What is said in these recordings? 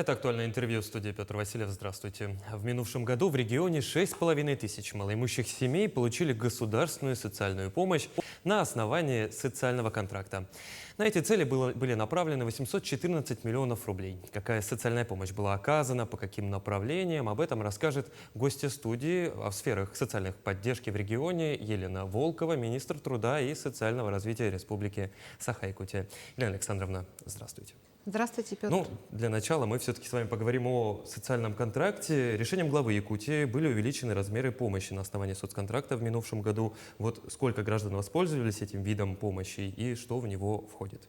Это актуальное интервью в студии Петр Васильев. Здравствуйте. В минувшем году в регионе 6500 малоимущих семей получили государственную социальную помощь на основании социального контракта. На эти цели были направлены 814 миллионов рублей. Какая социальная помощь была оказана, по каким направлениям, об этом расскажет гостья студии в сферах социальных поддержки в регионе Елена Волкова, министр труда и социального развития Республики Саха-Якутия. Елена Александровна, здравствуйте. Здравствуйте, Петр. Ну, для начала мы все-таки с вами поговорим о социальном контракте. Решением главы Якутии были увеличены размеры помощи на основании соцконтракта в минувшем году. Вот сколько граждан воспользовались этим видом помощи и что в него входит?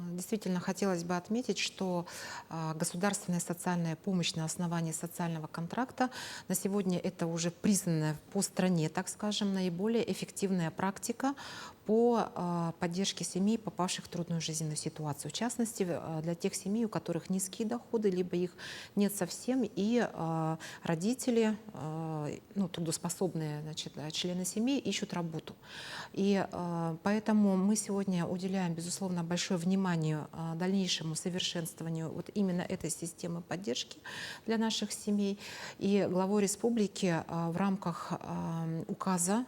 Действительно, хотелось бы отметить, что государственная социальная помощь на основании социального контракта на сегодня это уже признанная по стране, так скажем, наиболее эффективная практика по поддержке семей, попавших в трудную жизненную ситуацию. В частности, для тех семей, у которых низкие доходы, либо их нет совсем, и родители, трудоспособные, члены семьи ищут работу. И поэтому мы сегодня уделяем, безусловно, большое внимание дальнейшему совершенствованию вот именно этой системы поддержки для наших семей. И главой республики в рамках указа,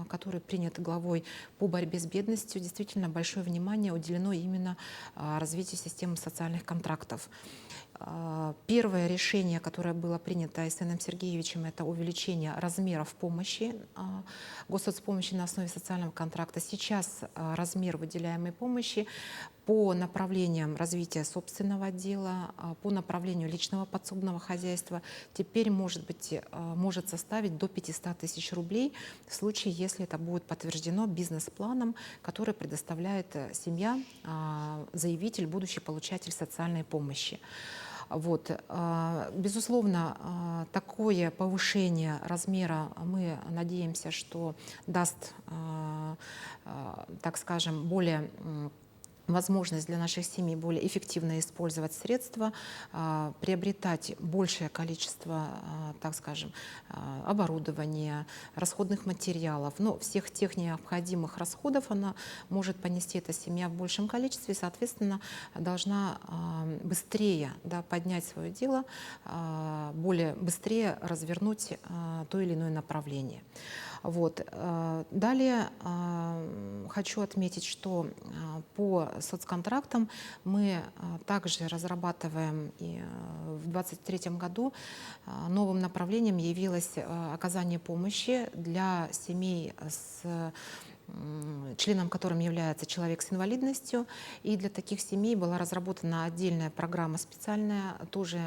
который принят главой по борьбе с бедностью, действительно большое внимание уделено именно развитию системы социальных контрактов. Первое решение, которое было принято Айсеном Сергеевичем, это увеличение размеров помощи, госсоцпомощи на основе социального контракта. Сейчас размер выделяемой помощи по направлениям развития собственного дела, по направлению личного подсобного хозяйства теперь может составить до 500 тысяч рублей в случае, если это будет подтверждено бизнес-планом, который предоставляет семья, заявитель, будущий получатель социальной помощи. Безусловно, такое повышение размера мы надеемся, что даст, так скажем, более возможность для наших семей более эффективно использовать средства, приобретать большее количество, так скажем, оборудования, расходных материалов, всех тех необходимых расходов она может понести эта семья в большем количестве и, соответственно, должна быстрее поднять свое дело, более быстрее развернуть то или иное направление. Далее хочу отметить, что по соцконтрактам мы также разрабатываем, и в 2023 году новым направлением явилось оказание помощи для семей членом которым является человек с инвалидностью. И для таких семей была разработана отдельная программа специальная, тоже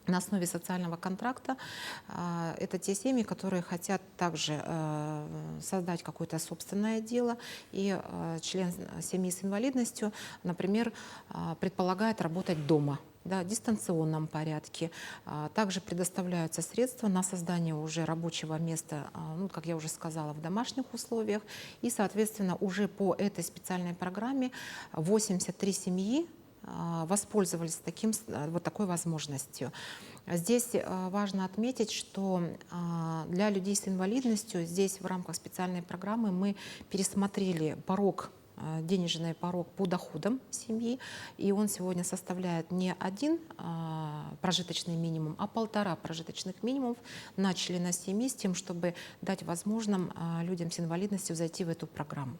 на основе социального контракта. Это те семьи, которые хотят также создать какое-то собственное дело, и член семьи с инвалидностью, например, предполагает работать дома, в дистанционном порядке. Также предоставляются средства на создание уже рабочего места, как я уже сказала, в домашних условиях. И, соответственно, уже по этой специальной программе 83 семьи воспользовались такой возможностью. Здесь важно отметить, что для людей с инвалидностью здесь в рамках специальной программы мы пересмотрели денежный порог по доходам семьи, и он сегодня составляет не 1 прожиточный минимум, а 1,5 прожиточных минимумов на члена семьи, с тем, чтобы дать возможным людям с инвалидностью зайти в эту программу.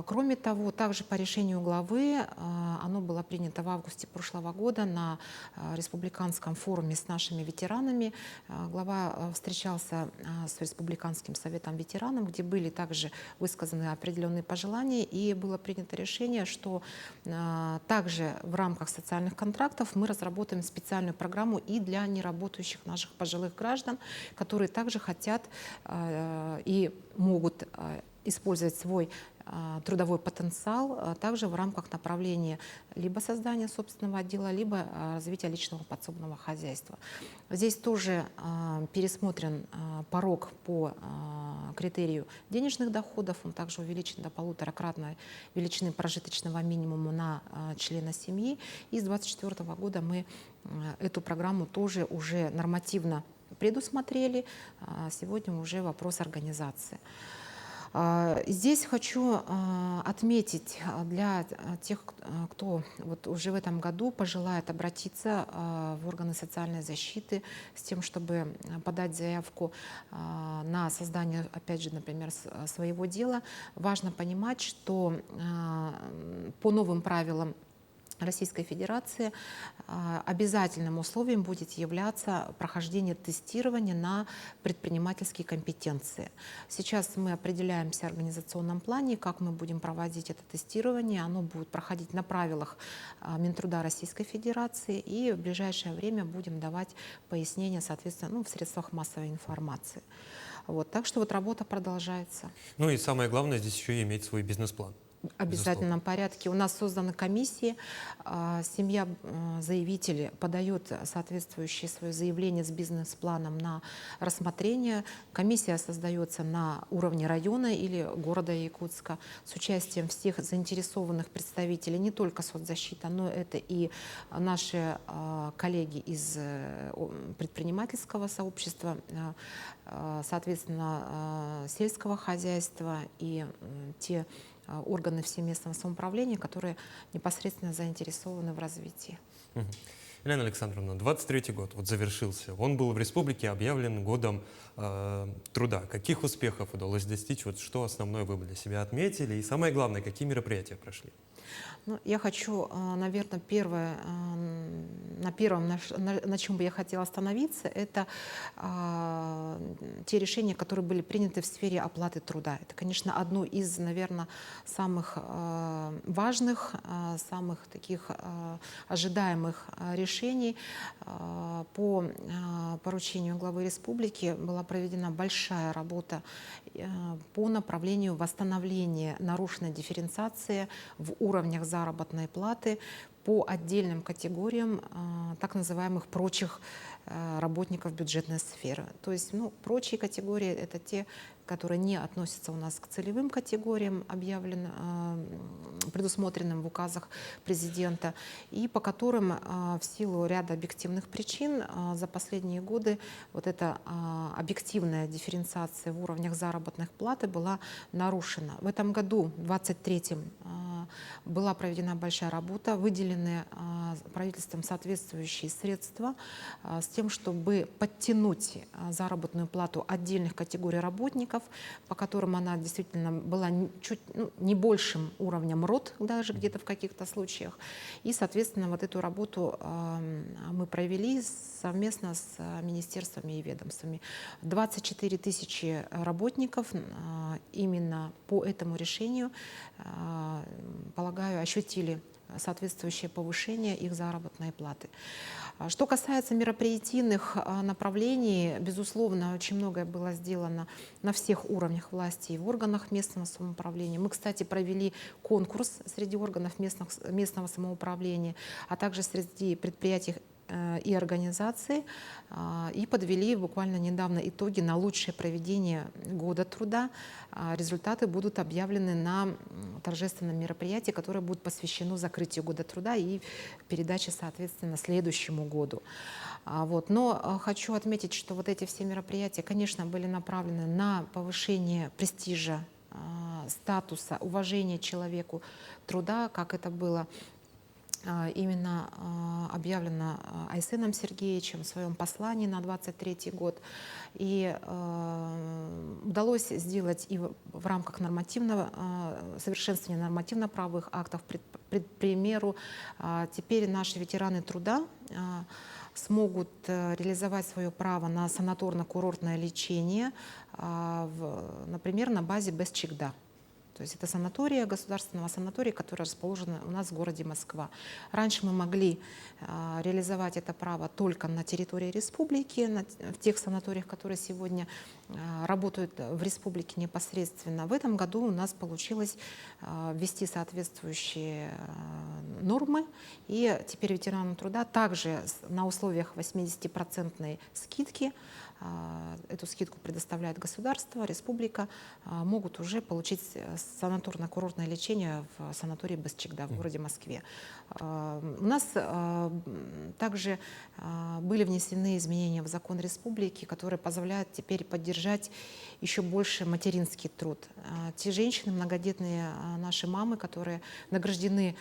Кроме того, также по решению главы, оно было принято в августе прошлого года на республиканском форуме с нашими ветеранами. Глава встречался с Республиканским советом ветеранов, где были также высказаны определенные пожелания, и было принято решение, что также в рамках социальных контрактов мы разработаем специальную программу и для неработающих наших пожилых граждан, которые также хотят и могут использовать свой трудовой потенциал также в рамках направления либо создания собственного отдела, либо развития личного подсобного хозяйства. Здесь тоже пересмотрен порог по критерию денежных доходов, он также увеличен до 1,5-кратной величины прожиточного минимума на члена семьи. И с 2024 года мы эту программу тоже уже нормативно предусмотрели. Сегодня уже вопрос организации. Здесь хочу отметить для тех, кто вот уже в этом году пожелает обратиться в органы социальной защиты с тем, чтобы подать заявку на создание, опять же, например, своего дела. Важно понимать, что по новым правилам Российской Федерации обязательным условием будет являться прохождение тестирования на предпринимательские компетенции. Сейчас мы определяемся в организационном плане, как мы будем проводить это тестирование. Оно будет проходить на правилах Минтруда Российской Федерации, и в ближайшее время будем давать пояснения, соответственно, в средствах массовой информации. Вот, так что вот работа продолжается. Ну и самое главное здесь еще и иметь свой бизнес-план. В обязательном порядке. У нас созданы комиссии. Семья заявителя подает соответствующее свое заявление с бизнес-планом на рассмотрение. Комиссия создается на уровне района или города Якутска с участием всех заинтересованных представителей, не только соцзащита, но это и наши коллеги из предпринимательского сообщества, соответственно, сельского хозяйства и те органы всеместного самоуправления, которые непосредственно заинтересованы в развитии. Елена Александровна, 23-й год вот завершился. Он был в республике объявлен годом труда. Каких успехов удалось достичь? Вот что основное вы для себя отметили? И самое главное, какие мероприятия прошли? Ну, я хочу, наверное, первое, на чем бы я хотела остановиться, это те решения, которые были приняты в сфере оплаты труда. Это, конечно, одно из, наверное, самых важных, самых таких ожидаемых решений. По поручению главы республики была проведена большая работа по направлению восстановления нарушенной дифференциации в уровнях заработной платы по отдельным категориям так называемых прочих работников бюджетной сферы. То есть, прочие категории — это те, которые не относятся у нас к целевым категориям, предусмотренным в указах президента, и по которым в силу ряда объективных причин за последние годы вот эта объективная дифференциация в уровнях заработных платы была нарушена. В этом году, в 2023, была проведена большая работа, выделены правительством соответствующие средства с тем, чтобы подтянуть заработную плату отдельных категорий работников, по которым она действительно была чуть не большим уровнем РОТ, даже где-то в каких-то случаях. И, соответственно, вот эту работу мы провели совместно с министерствами и ведомствами. 24 тысячи работников именно по этому решению, полагаю, ощутили соответствующее повышение их заработной платы. Что касается мероприятийных направлений, безусловно, очень многое было сделано на всех уровнях власти и в органах местного самоуправления. Мы, кстати, провели конкурс среди органов местного самоуправления, а также среди предприятий и организаций, и подвели буквально недавно итоги на лучшее проведение года труда. Результаты будут объявлены на торжественном мероприятии, которое будет посвящено закрытию года труда и передаче, соответственно, следующему году. Но хочу отметить, что вот эти все мероприятия, конечно, были направлены на повышение престижа, статуса, уважения человеку труда, как это было именно объявлено Айсеном Сергеевичем в своем послании на 23-й год. И удалось сделать и в рамках совершенствования нормативно-правовых актов, к примеру, теперь наши ветераны труда смогут реализовать свое право на санаторно-курортное лечение, например, на базе Бесчигда. То есть это санатория, государственного санатория, которая расположена у нас в городе Москва. Раньше мы могли реализовать это право только на территории республики, в тех санаториях, которые сегодня работают в республике непосредственно. В этом году у нас получилось ввести соответствующие нормы, и теперь ветеранам труда также на условиях 80% скидки, эту скидку предоставляет государство, республика, могут уже получить санаторно-курортное лечение в санатории Бесчигда в городе Москве. У нас также были внесены изменения в закон республики, которые позволяют теперь поддержать поддержать еще больше материнский труд. Те женщины, многодетные наши мамы, которые награждены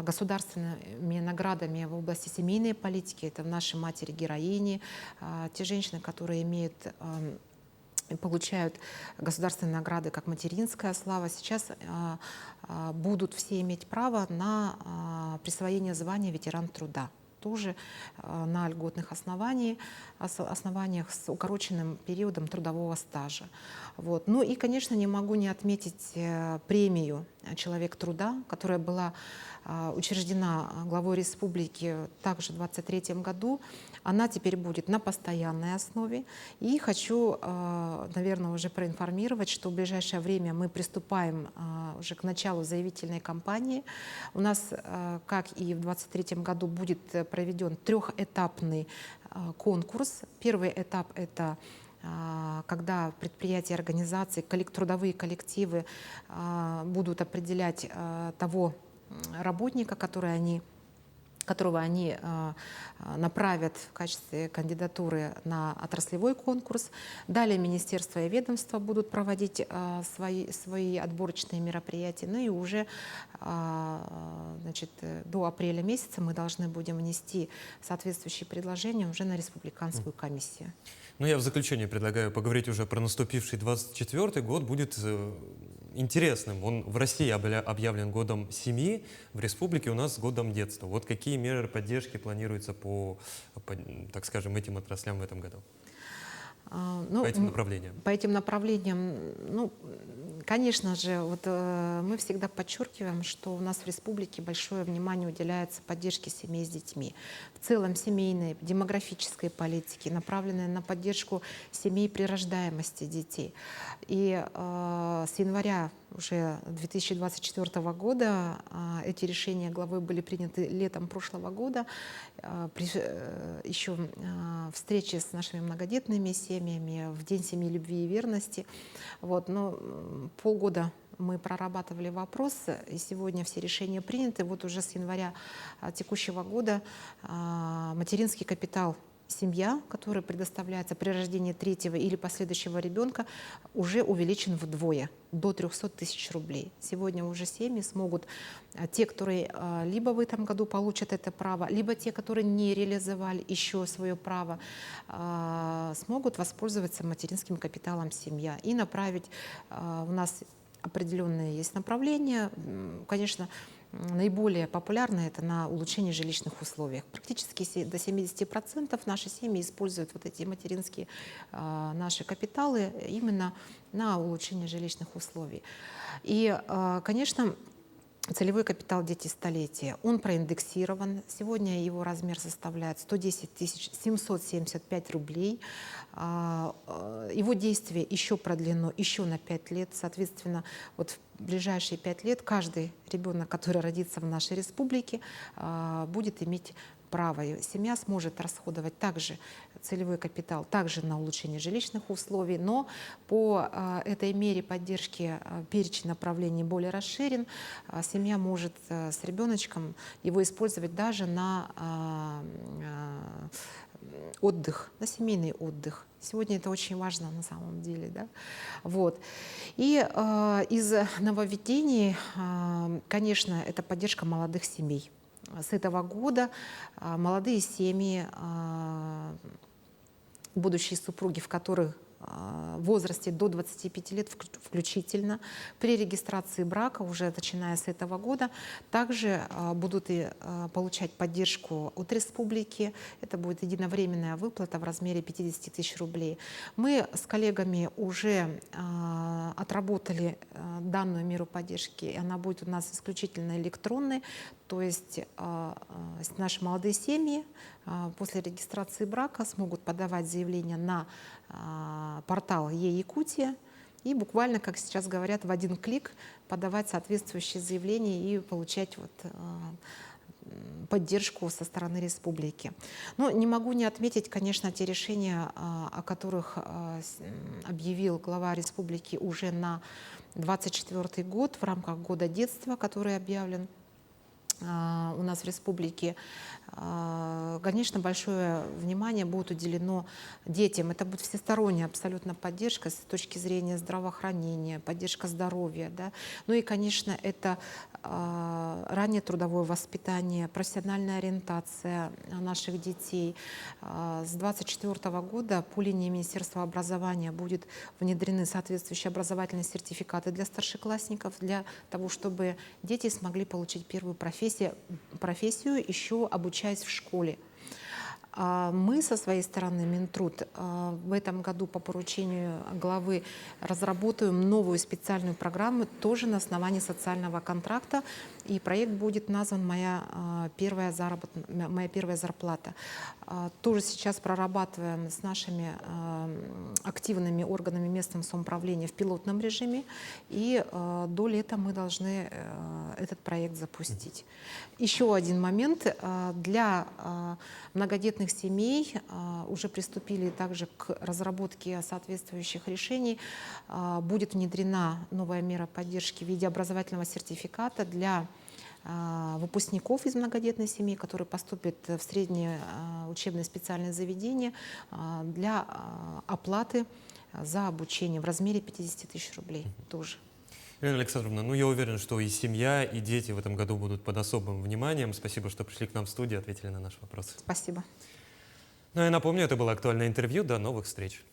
государственными наградами в области семейной политики, это наши матери-героини, те женщины, которые получают государственные награды, как материнская слава, сейчас будут все иметь право на присвоение звания ветеран труда. Тоже на льготных основаниях с укороченным периодом трудового стажа. Вот. Ну и, конечно, не могу не отметить премию «Человек труда», которая была учреждена главой республики также в 2023 году. Она теперь будет на постоянной основе. И хочу, наверное, уже проинформировать, что в ближайшее время мы приступаем уже к началу заявительной кампании. У нас, как и в 2023 году, будет проведен трехэтапный конкурс. Первый этап — это когда предприятия, организации, трудовые коллективы будут определять того работника, которого они направят в качестве кандидатуры на отраслевой конкурс. Далее министерства и ведомства будут проводить свои отборочные мероприятия. Ну и уже до апреля месяца мы должны будем внести соответствующие предложения уже на республиканскую комиссию. Ну, я в заключение предлагаю поговорить уже про наступивший 24-й год. Будет интересным. Он в России объявлен годом семьи, в республике у нас годом детства. Вот какие меры поддержки планируются по, так скажем, этим отраслям в этом году? По этим направлениям? По этим направлениям, конечно же, мы всегда подчеркиваем, что у нас в республике большое внимание уделяется поддержке семей с детьми. В целом семейной, демографической политики, направленной на поддержку семей при рождаемости детей. И с января уже 2024 года эти решения главой были приняты летом прошлого года. При еще встрече с нашими многодетными семьями в День семьи, любви и верности. Но полгода мы прорабатывали вопрос, и сегодня все решения приняты. Вот уже с января текущего года материнский капитал семья, которая предоставляется при рождении третьего или последующего ребенка, уже увеличен вдвое, до 300 тысяч рублей. Сегодня уже семьи смогут, те, которые либо в этом году получат это право, либо те, которые не реализовали еще свое право, смогут воспользоваться материнским капиталом семья и направить. У нас определенные есть направления, конечно. Наиболее популярно это на улучшение жилищных условий. Практически до 70% наши семьи используют вот эти материнские наши капиталы именно на улучшение жилищных условий. И, конечно, целевой капитал «Дети столетия», он проиндексирован. Сегодня его размер составляет 110 775 рублей. Его действие еще продлено еще на 5 лет. Соответственно, в ближайшие 5 лет каждый ребенок, который родится в нашей республике, будет иметь право. И семья сможет расходовать также целевой капитал, также на улучшение жилищных условий, но по этой мере поддержки перечень направлений более расширен. Семья может с ребеночком его использовать даже на отдых, на семейный отдых. Сегодня это очень важно на самом деле. Да? И из нововведений, конечно, это поддержка молодых семей. С этого года молодые семьи, будущие супруги, в которых в возрасте до 25 лет включительно, при регистрации брака, уже начиная с этого года, также будут получать поддержку от республики. Это будет единовременная выплата в размере 50 тысяч рублей. Мы с коллегами уже отработали данную меру поддержки, и она будет у нас исключительно электронной. То есть наши молодые семьи после регистрации брака смогут подавать заявление на портал Е-Якутия и буквально, как сейчас говорят, в один клик подавать соответствующие заявления и получать поддержку со стороны республики. Но не могу не отметить, конечно, те решения, о которых объявил глава республики уже на 2024 год в рамках Года детства, который объявлен у нас в республике, конечно, большое внимание будет уделено детям. Это будет всесторонняя абсолютно поддержка с точки зрения здравоохранения, поддержка здоровья. Да? Ну и, конечно, это раннее трудовое воспитание, профессиональная ориентация наших детей. С 2024 года по линии Министерства образования будут внедрены соответствующие образовательные сертификаты для старшеклассников, для того, чтобы дети смогли получить первую профессию еще обучаясь в школе. Мы со своей стороны, Минтруд, в этом году по поручению главы разработаем новую специальную программу тоже на основании социального контракта. И проект будет назван «Моя первая зарплата». Тоже сейчас прорабатываем с нашими активными органами местного самоуправления в пилотном режиме. И до лета мы должны этот проект запустить. Еще один момент. Для многодетных семей уже приступили также к разработке соответствующих решений. Будет внедрена новая мера поддержки в виде образовательного сертификата для выпускников из многодетной семьи, которые поступят в средние учебные специальные заведения для оплаты за обучение в размере 50 тысяч рублей тоже. Елена Александровна, ну я уверен, что и семья, и дети в этом году будут под особым вниманием. Спасибо, что пришли к нам в студию, ответили на наши вопросы. Спасибо. Ну и напомню, это было актуальное интервью. До новых встреч.